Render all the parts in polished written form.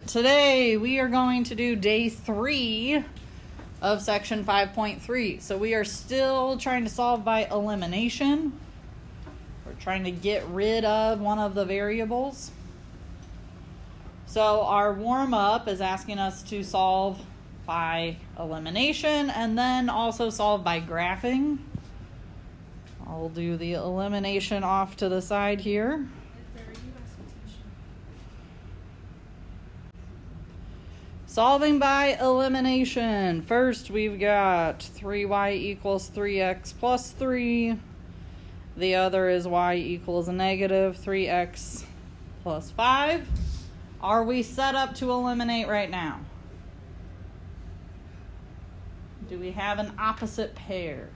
Today we are going to do day 3 of section 5.3. So we are still trying to solve by elimination. We're trying to get rid of one of the variables. So our warm-up is asking us to solve by elimination and then also solve by graphing. I'll do the elimination off to the side here. Solving by elimination. First, we've got 3y equals 3x plus 3. The other is y equals a negative 3x plus 5. Are we set up to eliminate right now? Do we have an opposite pair?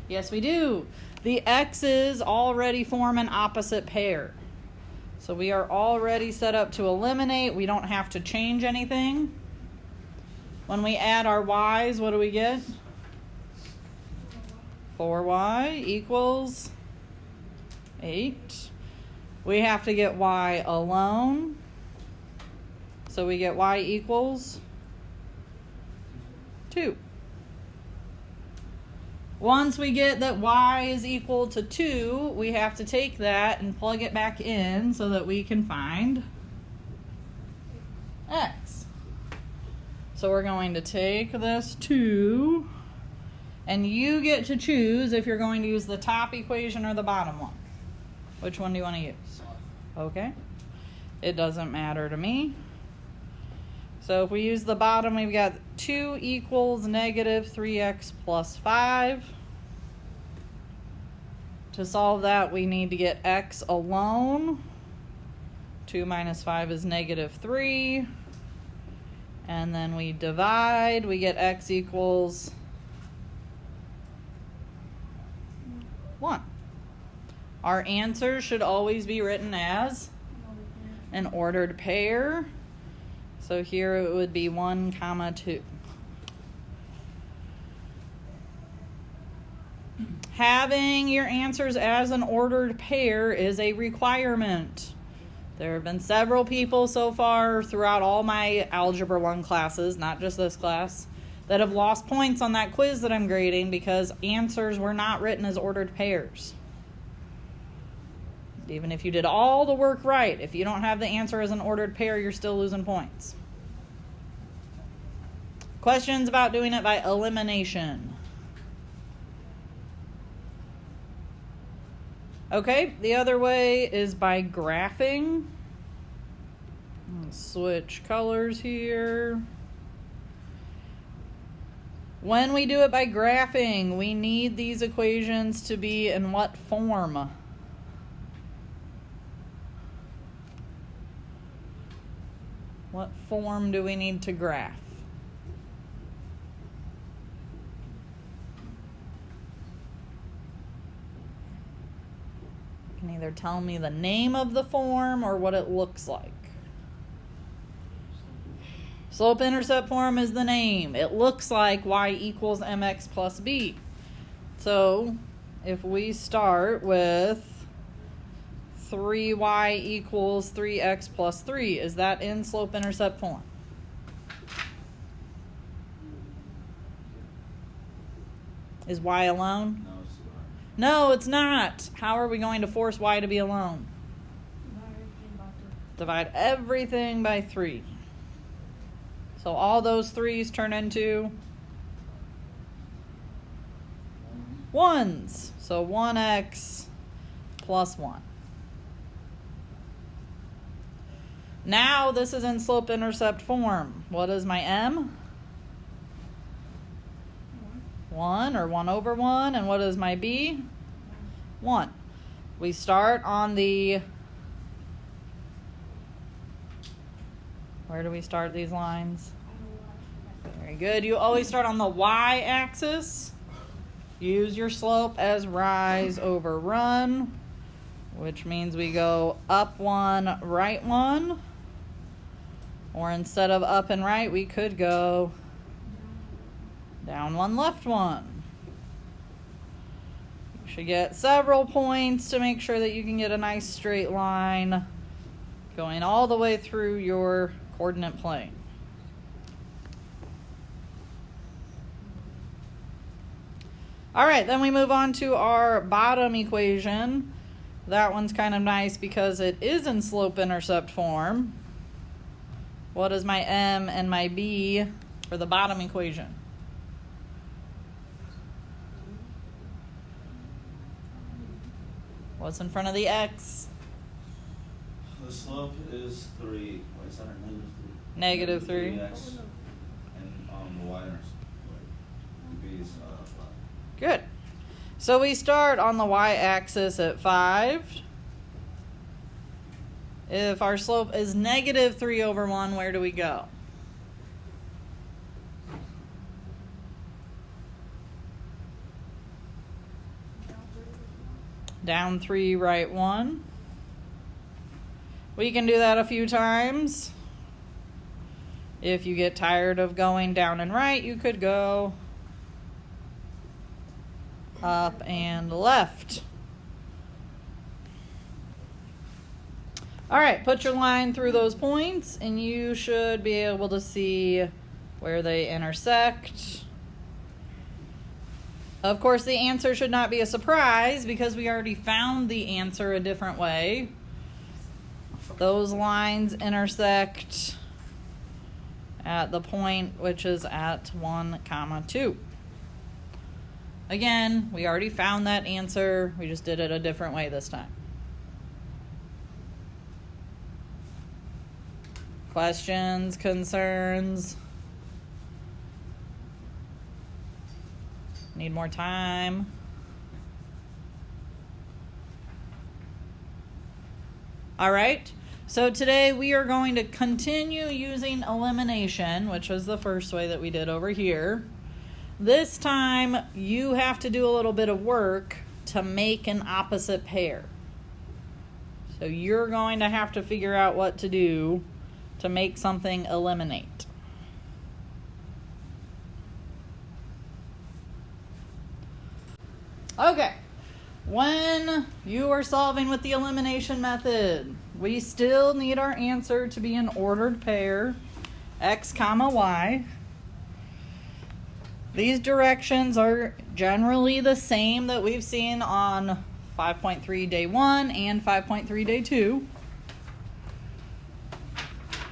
Yes, we do. The x's already form an opposite pair. So we are already set up to eliminate. We don't have to change anything. When we add our y's, what do we get? 4y equals 8. We have to get y alone. So we get y equals 2. Once we get that y is equal to 2, we have to take that and plug it back in so that we can find x. So we're going to take this 2, and you get to choose if you're going to use the top equation or the bottom one. Which one do you want to use? Okay. It doesn't matter to me. So if we use the bottom, we've got 2 equals negative 3x plus 5. To solve that, we need to get x alone. 2 minus 5 is negative 3. And then we divide, we get x equals 1. Our answer should always be written as an ordered pair. So here it would be 1, 2. Having your answers as an ordered pair is a requirement. There have been several people so far throughout all my Algebra I classes, not just this class, that have lost points on that quiz that I'm grading because answers were not written as ordered pairs. Even if you did all the work right, if you don't have the answer as an ordered pair, you're still losing points. Questions about doing it by elimination? Okay, the other way is by graphing. Let's switch colors here. When we do it by graphing, we need these equations to be in what form? What form do we need to graph? You can either tell me the name of the form or what it looks like. Slope-intercept form is the name. It looks like y equals mx plus b. So if we start with 3y equals 3x plus 3, is that in slope-intercept form? Is y alone? No, it's not. How are we going to force y to be alone? Divide everything by 3. So all those 3's turn into 1's. So 1x plus 1. Now this is in slope-intercept form. What is my m? 1 or 1 over 1. And what is my b? 1. We start on the... Where do we start these lines? Very good. You always start on the y-axis. Use your slope as rise over run, which means we go up 1, right 1. Or instead of up and right, we could go down 1, left 1. You should get several points to make sure that you can get a nice straight line going all the way through your coordinate plane. All right, then we move on to our bottom equation. That one's kind of nice because it is in slope-intercept form. What is my m and my b for the bottom equation? What's in front of the x? The slope is 3. Why is that Negative 3. X. And the y-intercept. B is 5. Good. So we start on the y-axis at 5. If our slope is negative 3 over 1, where do we go? Down 3, right 1. We can do that a few times. If you get tired of going down and right, you could go up and left. All right, put your line through those points and you should be able to see where they intersect. Of course, the answer should not be a surprise because we already found the answer a different way. Those lines intersect at the point which is at 1, 2. Again, we already found that answer. We just did it a different way this time. Questions, concerns? Need more time? All right. So today we are going to continue using elimination, which was the first way that we did over here. This time you have to do a little bit of work to make an opposite pair. So you're going to have to figure out what to do to make something eliminate. Okay, when you are solving with the elimination method, we still need our answer to be an ordered pair, x comma y. These directions are generally the same that we've seen on 5.3 day 1 and 5.3 day 2.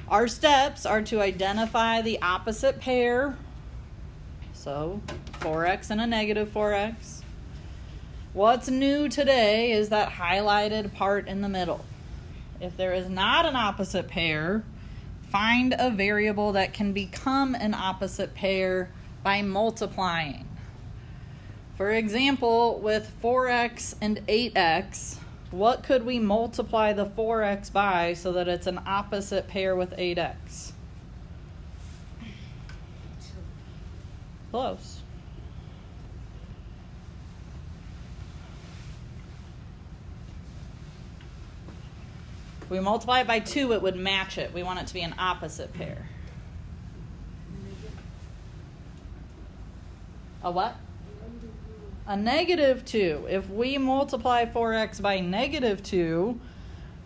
Our steps are to identify the opposite pair, so 4x and a negative 4x. What's new today is that highlighted part in the middle. If there is not an opposite pair, find a variable that can become an opposite pair by multiplying. For example, with 4x and 8x, what could we multiply the 4x by so that it's an opposite pair with 8x? Close. If we multiply it by 2, it would match it. We want it to be an opposite pair. A what? A negative 2. If we multiply 4x by negative 2,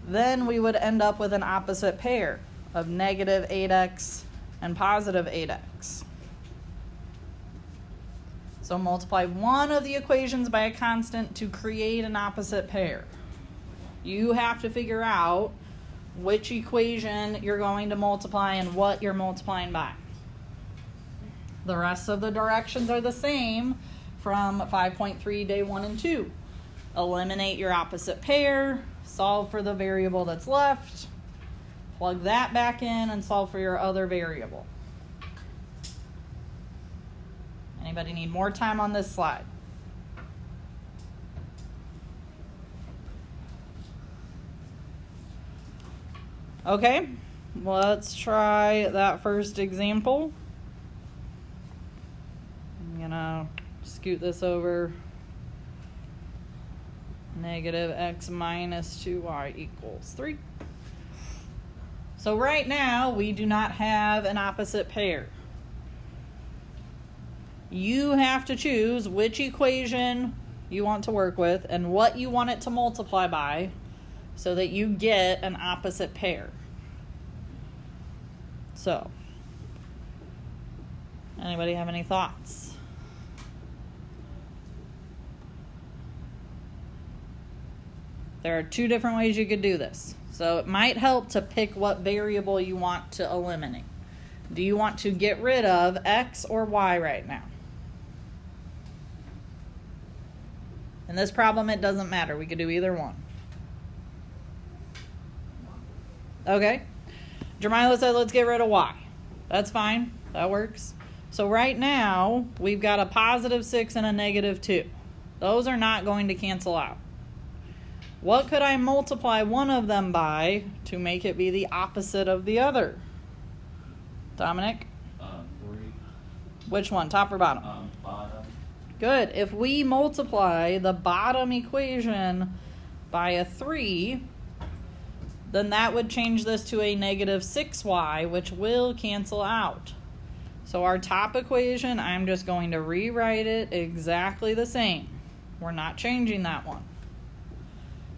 then we would end up with an opposite pair of negative 8x and positive 8x. So multiply one of the equations by a constant to create an opposite pair. You have to figure out which equation you're going to multiply and what you're multiplying by. The rest of the directions are the same from 5.3 day 1 and 2. Eliminate your opposite pair, solve for the variable that's left, plug that back in, and solve for your other variable. Anybody need more time on this slide? Okay, let's try that first example. I'm gonna scoot this over. Negative x minus 2y equals 3. So right now, we do not have an opposite pair. You have to choose which equation you want to work with and what you want it to multiply by so that you get an opposite pair. So, anybody have any thoughts? There are two different ways you could do this. So it might help to pick what variable you want to eliminate. Do you want to get rid of x or y right now? In this problem, it doesn't matter. We could do either one. Okay. Jermila said, let's get rid of y. That's fine. That works. So right now, we've got a positive 6 and a negative 2. Those are not going to cancel out. What could I multiply one of them by to make it be the opposite of the other? Dominic? 3. Which one, top or bottom? Bottom. Good. If we multiply the bottom equation by a 3, then that would change this to a negative 6y, which will cancel out. So our top equation, I'm just going to rewrite it exactly the same. We're not changing that one.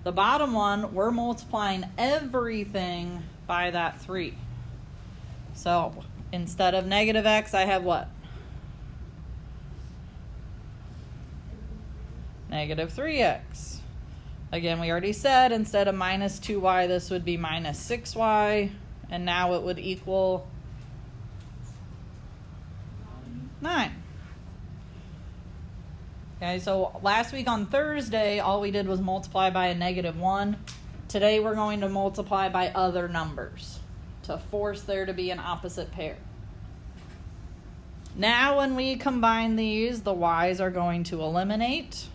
The bottom one, we're multiplying everything by that 3. So instead of negative x, I have what? Negative 3x. Again, we already said instead of minus 2y, this would be minus 6y. And now it would equal 9. Okay, so last week on Thursday, all we did was multiply by a negative 1. Today we're going to multiply by other numbers to force there to be an opposite pair. Now when we combine these, the y's are going to eliminate.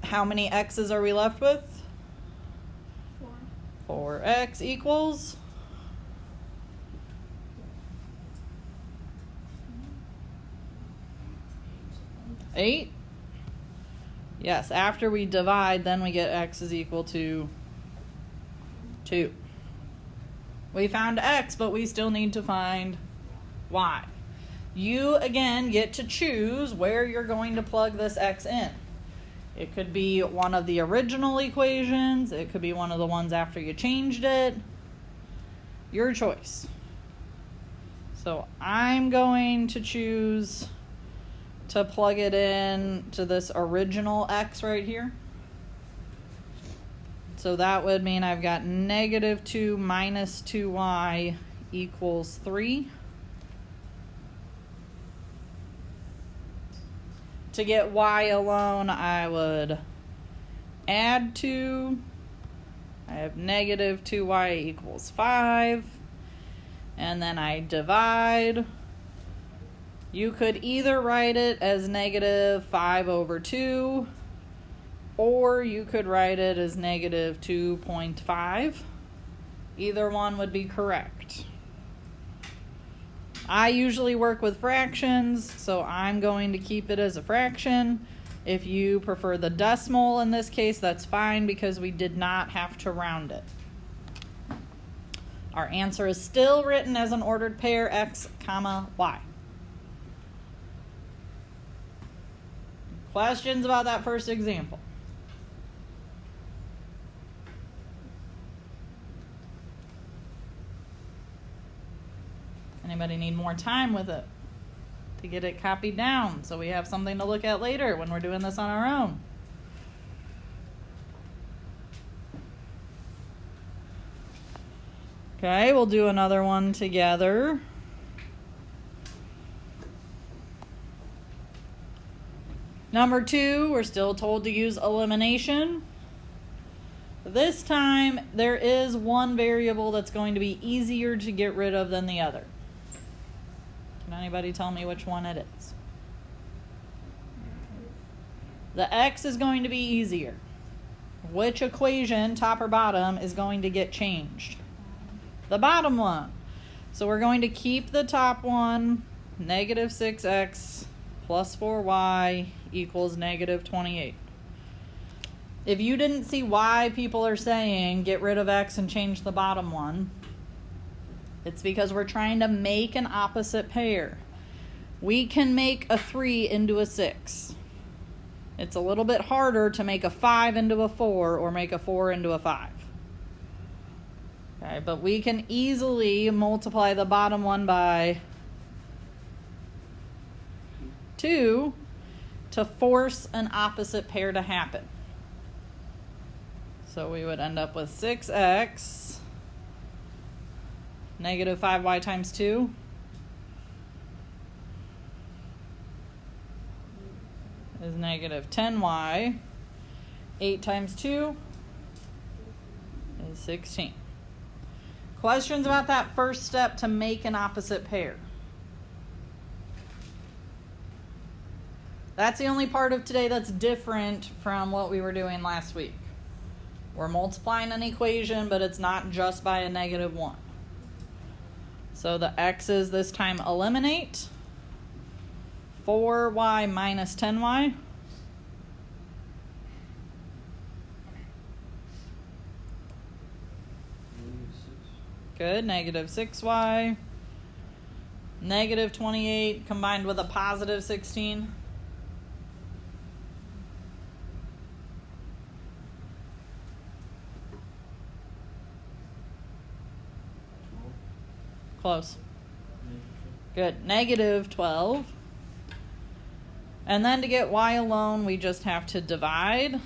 How many x's are we left with? 4. 4x equals 8. Yes, after we divide, then we get x is equal to 2. We found x, but we still need to find y. You, again, get to choose where you're going to plug this x in. It could be one of the original equations. It could be one of the ones after you changed it. Your choice. So I'm going to choose to plug it in to this original x right here. So that would mean I've got negative 2 minus 2y equals 3. To get y alone, I would add 2. I have negative 2y equals 5. And then I divide. You could either write it as negative 5 over 2, or you could write it as negative 2.5. Either one would be correct. I usually work with fractions, so I'm going to keep it as a fraction. If you prefer the decimal in this case, that's fine because we did not have to round it. Our answer is still written as an ordered pair, x, comma, y. Questions about that first example? Anybody need more time with it to get it copied down so we have something to look at later when we're doing this on our own? Okay, we'll do another one together. Number 2, we're still told to use elimination. This time, there is one variable that's going to be easier to get rid of than the other. Can anybody tell me which one it is? The x is going to be easier. Which equation, top or bottom, is going to get changed? The bottom one. So we're going to keep the top one, negative 6x plus 4y equals negative 28. If you didn't see why people are saying get rid of x and change the bottom one, it's because we're trying to make an opposite pair. We can make a 3 into a 6. It's a little bit harder to make a 5 into a 4 or make a 4 into a 5. Okay, but we can easily multiply the bottom one by 2 to force an opposite pair to happen. So we would end up with 6x negative 5y times 2 is negative 10y. 8 times 2 is 16. Questions about that first step to make an opposite pair? That's the only part of today that's different from what we were doing last week. We're multiplying an equation, but it's not just by a negative 1. So the x's this time eliminate. 4y minus 10y. Good, negative 6y. Negative 28 combined with a positive 16. Close. Good, negative 12. And then to get y alone, we just have to divide.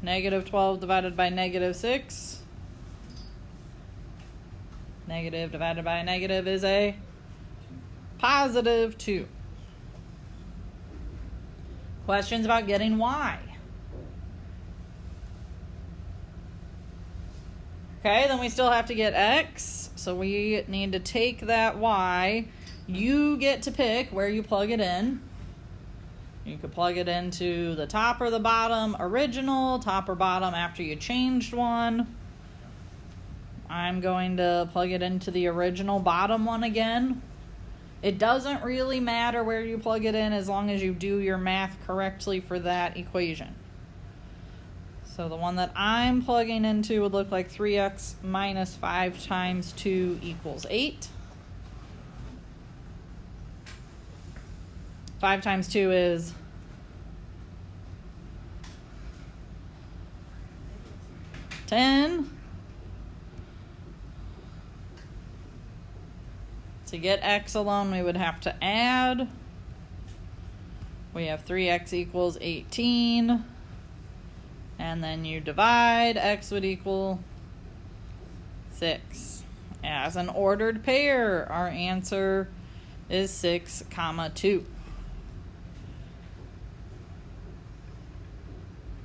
Negative 12 divided by negative 6. Negative divided by a negative is a positive 2. Questions about getting y? Okay, then we still have to get x. So we need to take that y. You get to pick where you plug it in. You could plug it into the top or the bottom original, top or bottom after you changed one. I'm going to plug it into the original bottom one again. It doesn't really matter where you plug it in as long as you do your math correctly for that equation. So the one that I'm plugging into would look like 3x minus 5 times 2 equals 8. 5 times 2 is 10. To get x alone, we would have to add. We have 3x equals 18. And then you divide, x would equal 6. As an ordered pair, our answer is 6, 2.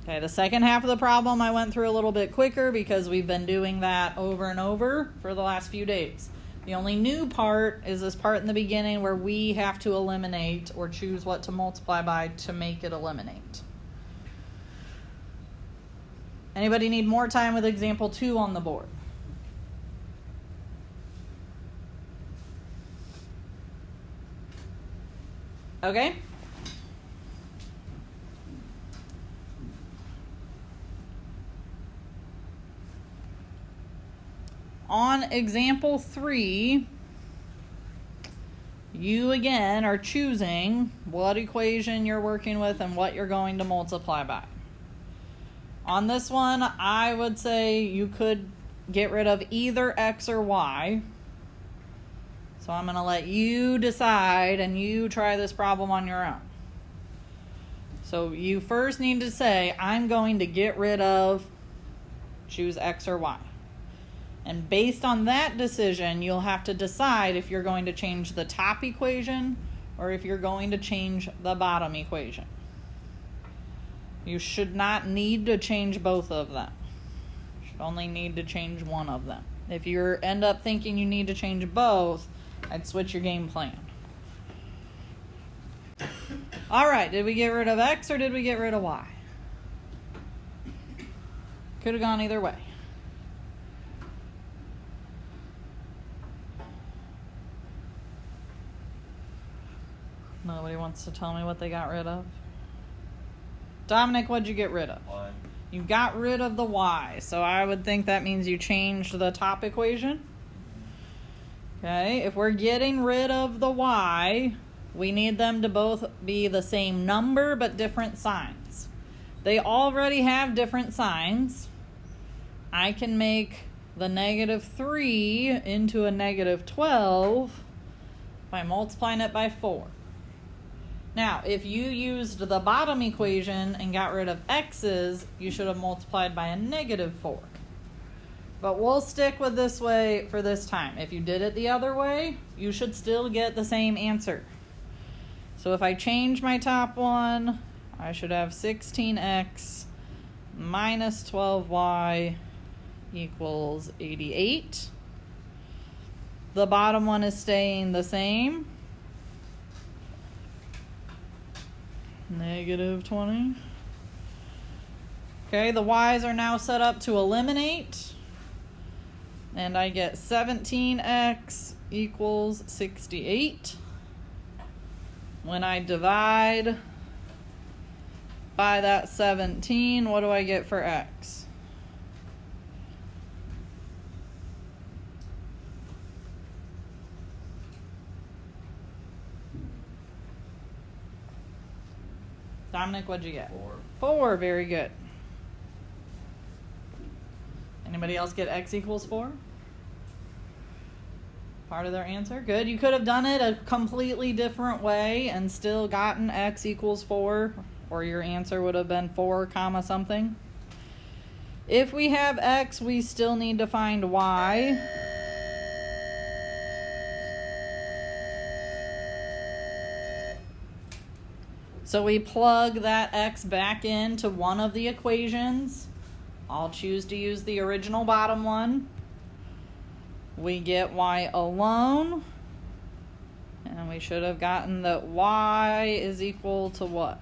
Okay, the second half of the problem I went through a little bit quicker because we've been doing that over and over for the last few days. The only new part is this part in the beginning where we have to eliminate or choose what to multiply by to make it eliminate. Anybody need more time with example 2 on the board? Okay. On example 3, you again are choosing what equation you're working with and what you're going to multiply by. On this one, I would say you could get rid of either x or y. So I'm going to let you decide and you try this problem on your own. So you first need to say, I'm going to get rid of, choose x or y. And based on that decision, you'll have to decide if you're going to change the top equation or if you're going to change the bottom equation. You should not need to change both of them. You should only need to change one of them. If you end up thinking you need to change both, I'd switch your game plan. All right, did we get rid of x or did we get rid of y? Could have gone either way. Nobody wants to tell me what they got rid of. Dominic, what'd you get rid of? Y. You got rid of the y, so I would think that means you changed the top equation. Okay, if we're getting rid of the y, we need them to both be the same number but different signs. They already have different signs. I can make the negative 3 into a negative 12 by multiplying it by 4. Now, if you used the bottom equation and got rid of x's, you should have multiplied by a negative 4. But we'll stick with this way for this time. If you did it the other way, you should still get the same answer. So if I change my top one, I should have 16x minus 12y equals 88. The bottom one is staying the same. Negative 20. Okay, the y's are now set up to eliminate. And I get 17x equals 68. When I divide by that 17, what do I get for x? Dominic, what'd you get? 4, very good. Anybody else get x equals 4? Part of their answer? Good. You could have done it a completely different way and still gotten x equals 4, or your answer would have been 4 comma something. If we have x, we still need to find y. So we plug that x back into one of the equations. I'll choose to use the original bottom one. We get y alone. And we should have gotten that y is equal to what?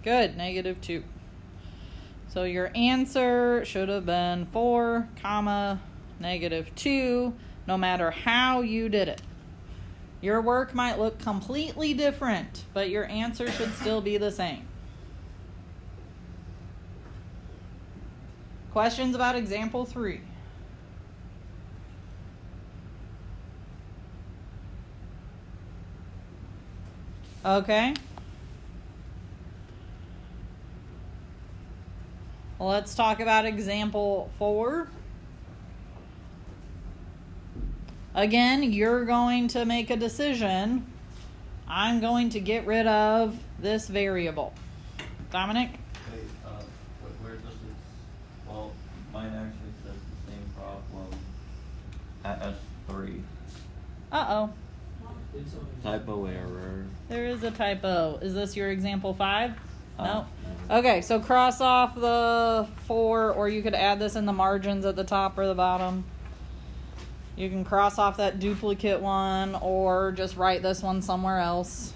Good, negative 2. So your answer should have been 4 comma negative 2, no matter how you did it. Your work might look completely different, but your answer should still be the same. Questions about example 3? Okay. Well, let's talk about example 4. Again, you're going to make a decision. I'm going to get rid of this variable. Dominic? Hey, where does it? Well, mine actually says the same problem at S3. Uh-oh. Typo error. There is a typo. Is this your example 5? No? Okay, so cross off the 4, or you could add this in the margins at the top or the bottom. You can cross off that duplicate one, or just write this one somewhere else.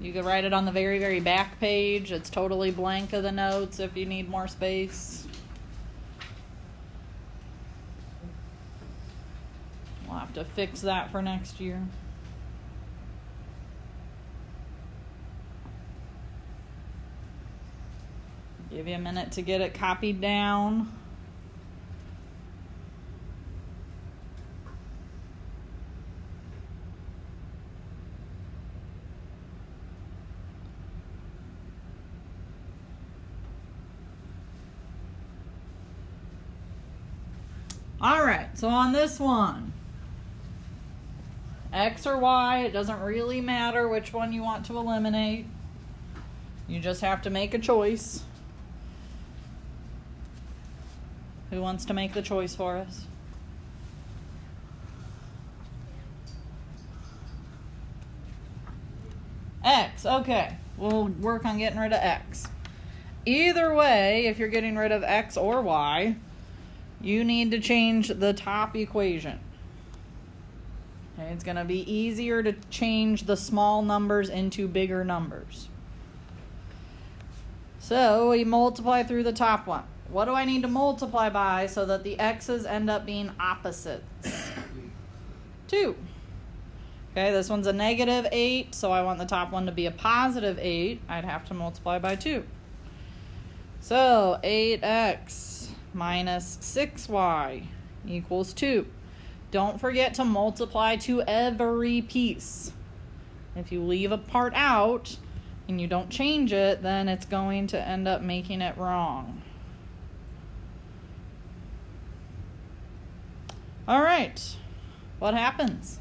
You could write it on the very, very back page. It's totally blank of the notes if you need more space. We'll have to fix that for next year. Give you a minute to get it copied down. All right, so on this one, X or Y, it doesn't really matter which one you want to eliminate. You just have to make a choice. Who wants to make the choice for us? X, okay. We'll work on getting rid of X. Either way, if you're getting rid of X or Y, you need to change the top equation. Okay, it's going to be easier to change the small numbers into bigger numbers. So we multiply through the top one. What do I need to multiply by so that the x's end up being opposites? 2. Okay, this one's a negative 8, so I want the top one to be a positive 8. I'd have to multiply by 2. So 8x minus 6y equals 2. Don't forget to multiply to every piece. If you leave a part out, and you don't change it, then it's going to end up making it wrong. All right, what happens?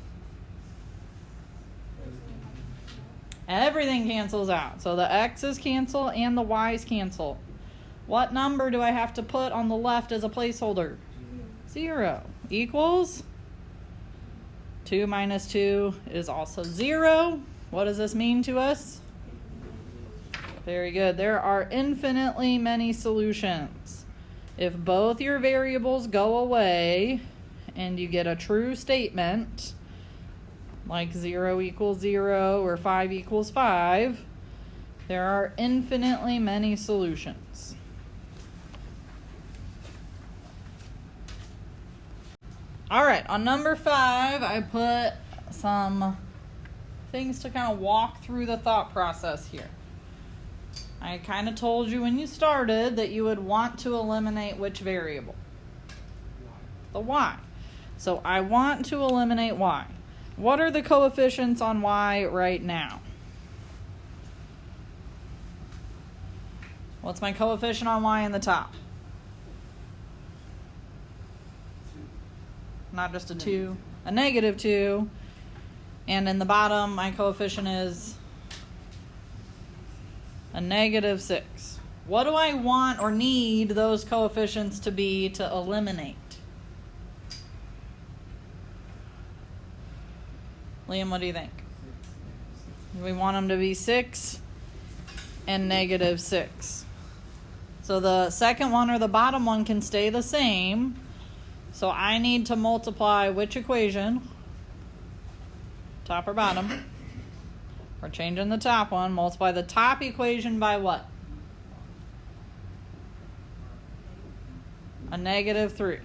Everything cancels out. So the x's cancel and the y's cancel. What number do I have to put on the left as a placeholder? 0 equals 2 minus 2 is also 0. What does this mean to us? Very good. There are infinitely many solutions. If both your variables go away and you get a true statement, like 0 equals 0 or 5 equals 5, there are infinitely many solutions. All right, on number 5, I put some things to kind of walk through the thought process here. I kind of told you when you started that you would want to eliminate which variable? The y. So I want to eliminate y. What are the coefficients on y right now? What's my coefficient on y in the top? Not just a 2, a negative 2. And in the bottom, my coefficient is a negative 6. What do I want or need those coefficients to be to eliminate? Liam, what do you think? We want them to be 6 and negative 6. So the second one or the bottom one can stay the same. So I need to multiply which equation? Top or bottom? We're changing the top one. Multiply the top equation by what? A negative 3.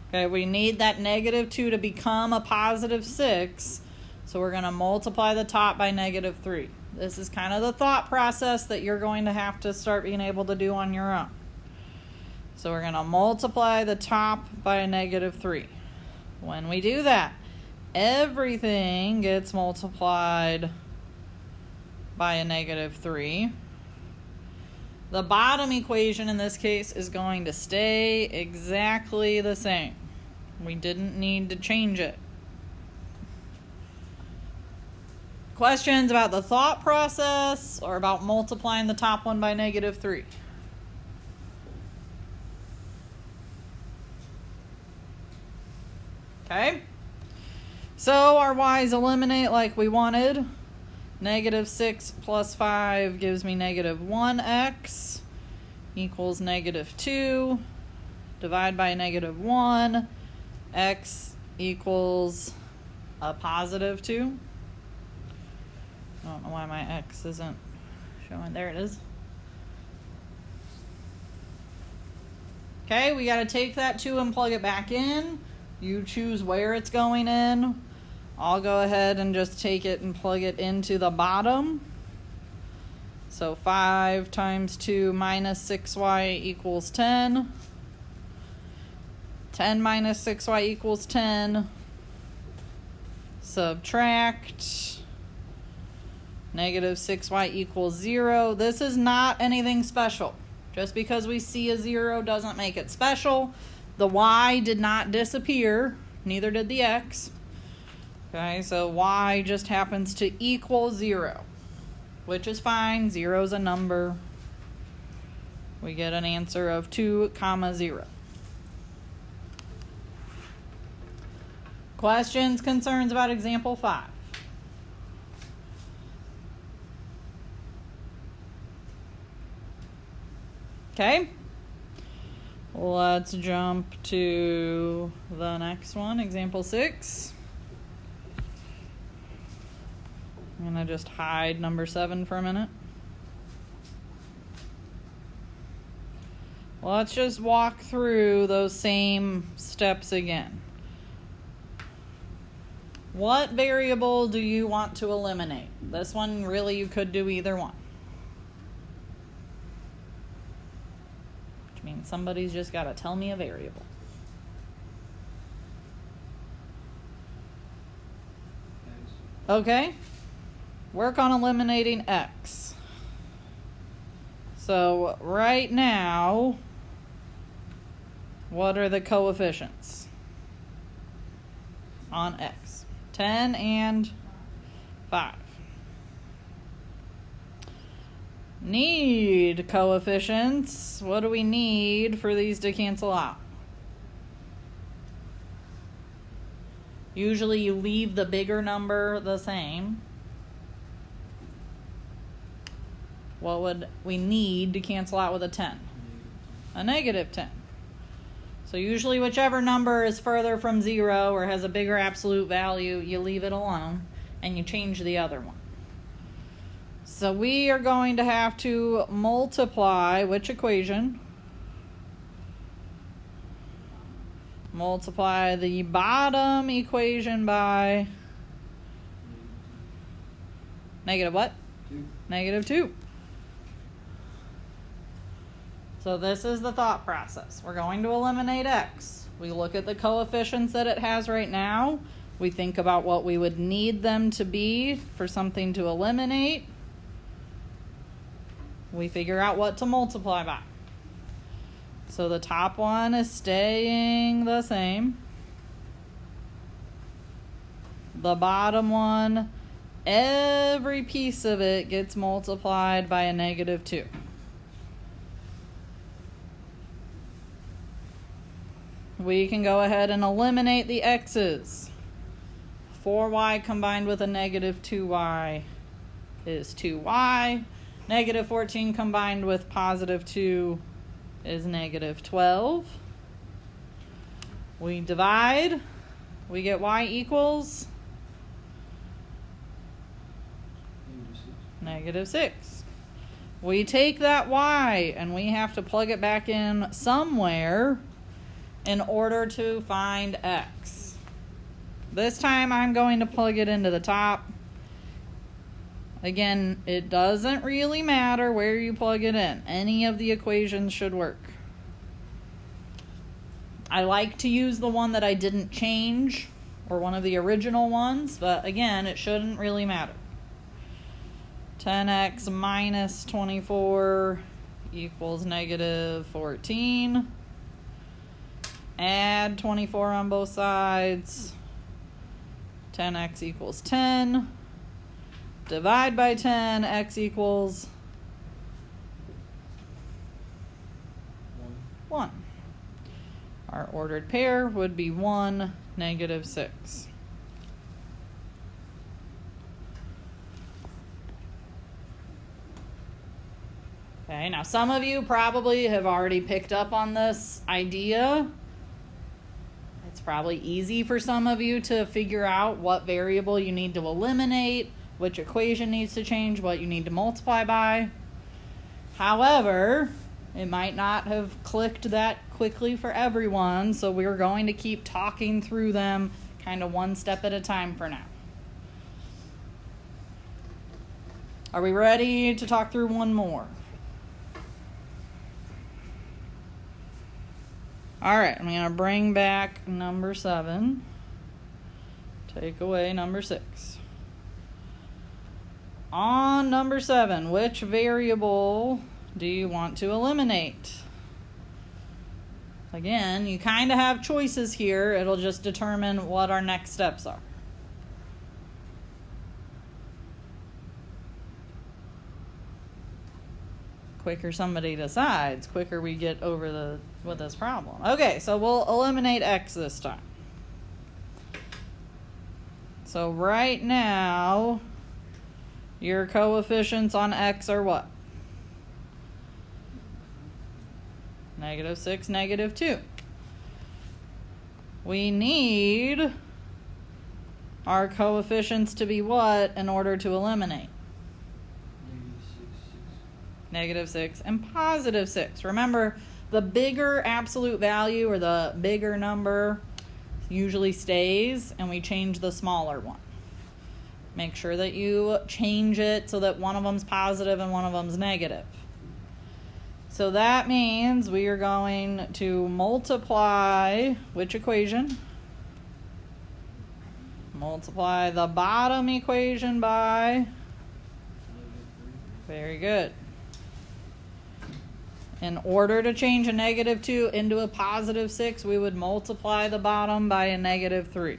Okay, we need that negative 2 to become a positive 6. So we're going to multiply the top by negative 3. This is kind of the thought process that you're going to have to start being able to do on your own. So we're going to multiply the top by a negative 3. When we do that, everything gets multiplied by a negative 3. The bottom equation in this case is going to stay exactly the same. We didn't need to change it. Questions about the thought process or about multiplying the top one by negative 3? Okay. So our y's eliminate like we wanted. Negative 6 plus 5 gives me negative 1x equals negative 2. Divide by negative 1. X equals a positive 2. I don't know why my x isn't showing. There it is. Okay, we got to take that 2 and plug it back in. You choose where it's going in. I'll go ahead and just take it and plug it into the bottom. So 5 times 2 minus 6y equals 10. 10 minus 6y equals 10. Subtract. Negative 6y equals 0. This is not anything special. Just because we see a 0 doesn't make it special. The y did not disappear. Neither did the x. Okay, so y just happens to equal 0, which is fine. 0 is a number. We get an answer of 2, 0. Questions, concerns about example 5? Okay. Let's jump to the next one, example 6. I'm going to just hide number 7 for a minute. Let's just walk through those same steps again. What variable do you want to eliminate? This one, really, you could do either one. Which means somebody's just got to tell me a variable. Okay. work on eliminating x. So right now, what are the coefficients on x? 10 and 5. Need coefficients. What do we need for these to cancel out? Usually you leave the bigger number the same. What would we need to cancel out with a 10? A negative 10. So usually whichever number is further from 0 or has a bigger absolute value, you leave it alone and you change the other one. So we are going to have to multiply which equation? Multiply the bottom equation by negative what? 2. Negative 2. So this is the thought process. We're going to eliminate x. We look at the coefficients that it has right now. We think about what we would need them to be for something to eliminate. We figure out what to multiply by. So the top one is staying the same. The bottom one, every piece of it gets multiplied by a negative 2. We can go ahead and eliminate the x's. 4y combined with a negative 2y is 2y. Negative 14 combined with positive 2 is negative 12. We divide. We get y equals negative 6. We take that y and we have to plug it back in somewhere in order to find x. This time I'm going to plug it into the top. Again, it doesn't really matter where you plug it in. Any of the equations should work. I like to use the one that I didn't change, or one of the original ones, but again, it shouldn't really matter. 10x minus 24 equals negative 14. Add 24 on both sides. 10x equals 10. Divide by 10, x equals 1. Our ordered pair would be 1, negative 6. Okay, now some of you probably have already picked up on this idea. It's probably easy for some of you to figure out what variable you need to eliminate, which equation needs to change, what you need to multiply by. However, it might not have clicked that quickly for everyone, so we're going to keep talking through them kind of one step at a time for now. Are we ready to talk through one more? All right, I'm going to bring back number 7. Take away number 6. On number 7, which variable do you want to eliminate? Again, you kind of have choices here. It'll just determine what our next steps are. Quicker somebody decides, quicker we get over with this problem. Okay, so we'll eliminate x this time. So right now, your coefficients on x are what? Negative 6, negative 2. We need our coefficients to be what in order to eliminate? Negative 6 and positive 6. Remember, the bigger absolute value or the bigger number usually stays, and we change the smaller one. Make sure that you change it so that one of them's positive and one of them's negative. So that means we are going to multiply which equation? Multiply the bottom equation by Very good. In order to change a -2 into a +6, we would multiply the bottom by a -3.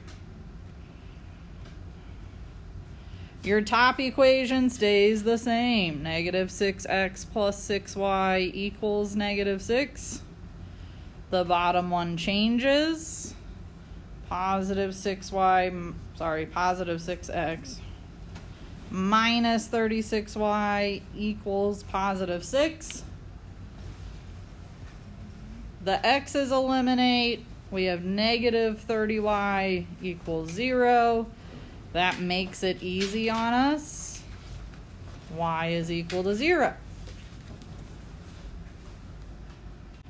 Your top equation stays the same. -6x plus 6y equals -6. The bottom one changes. Positive 6x minus 36y equals +6. The x's eliminate. We have -30y equals 0. That makes it easy on us. Y is equal to 0.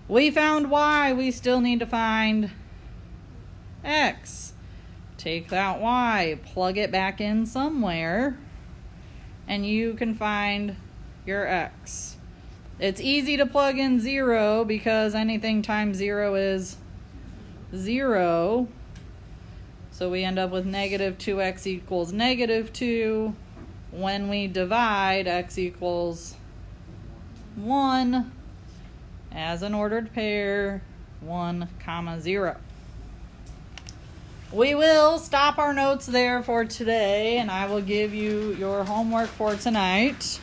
We found y. We still need to find x. Take that y, plug it back in somewhere, and you can find your x. It's easy to plug in 0 because anything times 0 is 0. So we end up with -2x equals -2. When we divide, x equals 1 as an ordered pair, 1, 0. We will stop our notes there for today, and I will give you your homework for tonight.